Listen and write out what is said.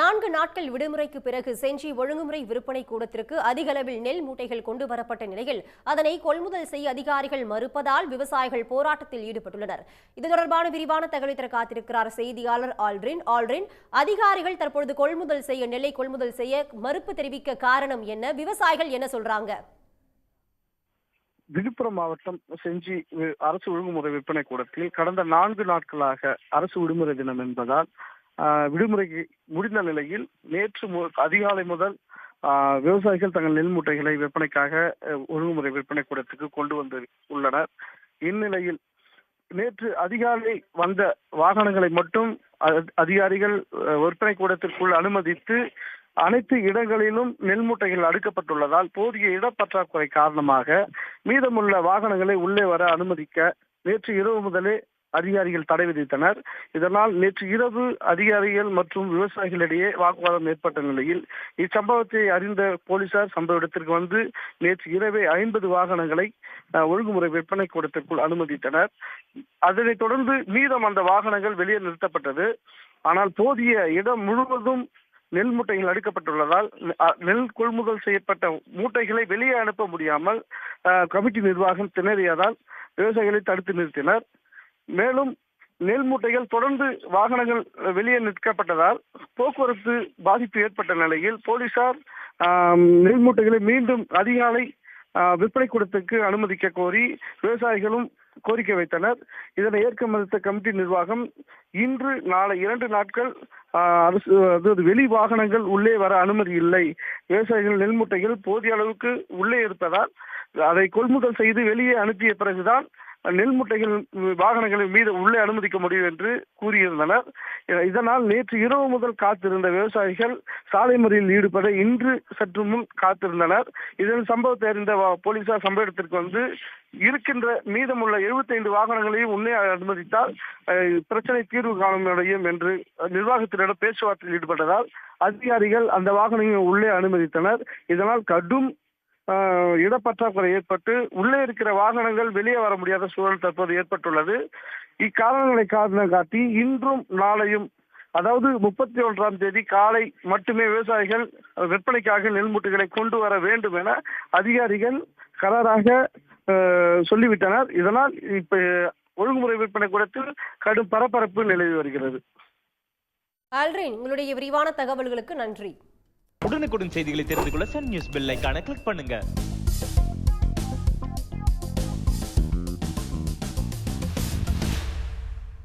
4 நாட்கள் விடுமுறைக்கு பிறகு செஞ்சி ஒழுங்குமுறை விற்பனை கூடத்திற்கு அதிக அளவில் நெல் மூட்டைகள் கொண்டு வரப்பட்ட நிலையில் அதனை கொள்முதல் செய்ய அதிகாரிகள் மறுப்பதால் விவசாயிகள் போராட்டத்தில் ஈடுபட்டுள்ளனர். இது தொடர்பான விரிவான தகவலை தர காத்திருக்கிறார் செய்தியாளர் ஆல்ரின். அதிகாரிகள் தற்பொழுது கொள்முதல் செய்ய நெல்லை கொள்முதல் செய்ய மறுப்பு தெரிவிக்க காரணம் என்ன? விவசாயிகள் என்ன சொல்றாங்க? விழுப்புரம் மாவட்டம் செஞ்சி அரசு ஒழுங்குமுறை விற்பனை கூடத்தில் கடந்த 4 நாட்களாக அரசு விடுமுறை தினம் என்பதால் விடுமுறை முடிந்த நிலையில் நேற்று அதிகாலை முதல் விவசாயிகள் தங்கள் நெல் மூட்டைகளை விற்பனைக்காக ஒழுங்குமுறை விற்பனை கூடத்துக்கு கொண்டு வந்து உள்ளனர். இந்நிலையில் நேற்று அதிகாலை வந்த வாகனங்களை மட்டும் அதிகாரிகள் விற்பனை கூடத்திற்குள் அனுமதித்து அனைத்து இடங்களிலும் நெல் மூட்டைகள் அடுக்கப்பட்டுள்ளதால் போதிய இடப்பற்றாக்குறை காரணமாக மீதமுள்ள வாகனங்களை உள்ளே வர அனுமதிக்க நேற்று இரவு முதலே அதிகாரிகள் தடை விதித்தனர். இதனால் நேற்று இரவு அதிகாரிகள் மற்றும் விவசாயிகளிடையே வாக்குவாதம் ஏற்பட்ட நிலையில் இச்சம்பவத்தை அறிந்த போலீசார் சம்பவ இடத்திற்கு வந்து நேற்று இரவே 50 வாகனங்களை ஒழுங்குமுறை விற்பனை கூடத்திற்குள் அனுமதித்தனர். அதனைத் தொடர்ந்து மீதம் அந்த வாகனங்கள் வெளியே நிறுத்தப்பட்டது. ஆனால் போதிய இடம் முழுவதும் நெல் மூட்டைகள் அடுக்கப்பட்டுள்ளதால் நெல் கொள்முதல் செய்யப்பட்ட மூட்டைகளை வெளியே அனுப்ப முடியாமல் கமிட்டி நிர்வாகம் திணறியதால் விவசாயிகளை தடுத்து நிறுத்தினர். மேலும் நெல் மூட்டைகள் தொடர்ந்து வாகனங்கள் வெளியே நிற்கப்பட்டதால் போக்குவரத்து பாதிப்பு ஏற்பட்ட நிலையில் போலீசார் நெல் மூட்டைகளை மீண்டும் அதிகாலை விற்பனை கூடத்துக்கு அனுமதிக்க கோரி விவசாயிகளும் கோரிக்கை வைத்தனர். இதனை ஏற்க மறுத்த கமிட்டி நிர்வாகம் இன்று நாளை 2 நாட்கள் அரசு வெளி வாகனங்கள் உள்ளே வர அனுமதி இல்லை, விவசாயிகள் நெல் மூட்டைகள் போதிய அளவுக்கு உள்ளே இருப்பதால் அதை கொள்முதல் செய்து வெளியே அனுப்பிய பிறகுதான் நெல் மூட்டைகள் வாகனங்களை மீது உள்ளே அனுமதிக்க முடியும் என்று கூறியிருந்தனர். இதனால் நேற்று இரவு முதல் காத்திருந்த விவசாயிகள் சாலை மறியலில் ஈடுபட இன்று சற்று முன் காத்திருந்தனர். இதன் சம்பவத்தை அறிந்த போலீசார் சம்பவ இடத்திற்கு வந்து இருக்கின்ற மீதமுள்ள 75 வாகனங்களையும் உள்ளே அனுமதித்தால் பிரச்சனை தீர்வு காண முடியும் என்று நிர்வாகத்தினரிடம் பேச்சுவார்த்தையில் ஈடுபட்டதால் அதிகாரிகள் அந்த வாகனங்களை உள்ளே அனுமதித்தனர். இதனால் கடும் இடப்பற்றாக்குறை ஏற்பட்டு உள்ளே இருக்கிற வாகனங்கள் வெளியே வர முடியாத சூழல் தற்போது ஏற்பட்டுள்ளது. இக்காரணங்களை காரணம் காட்டி இன்றும் நாளையும், அதாவது 31ஆம் தேதி காலை மட்டுமே விவசாயிகள் விற்பனைக்காக நெல் மூட்டைகளை கொண்டு வர வேண்டும் என அதிகாரிகள் கராராக சொல்லிவிட்டனர். இதனால் இப்ப ஒழுங்குமுறை விற்பனை கூடத்தில் கடும் பரபரப்பு நிலவி வருகிறது. ஆல்ரின், உங்களுடைய விரிவான தகவல்களுக்கு நன்றி. உடனுக்குடன் செய்திகளை தெரிந்து கொள்ள சன் நியூஸ் பெல் ஐகானை கிளிக் பண்ணுங்க.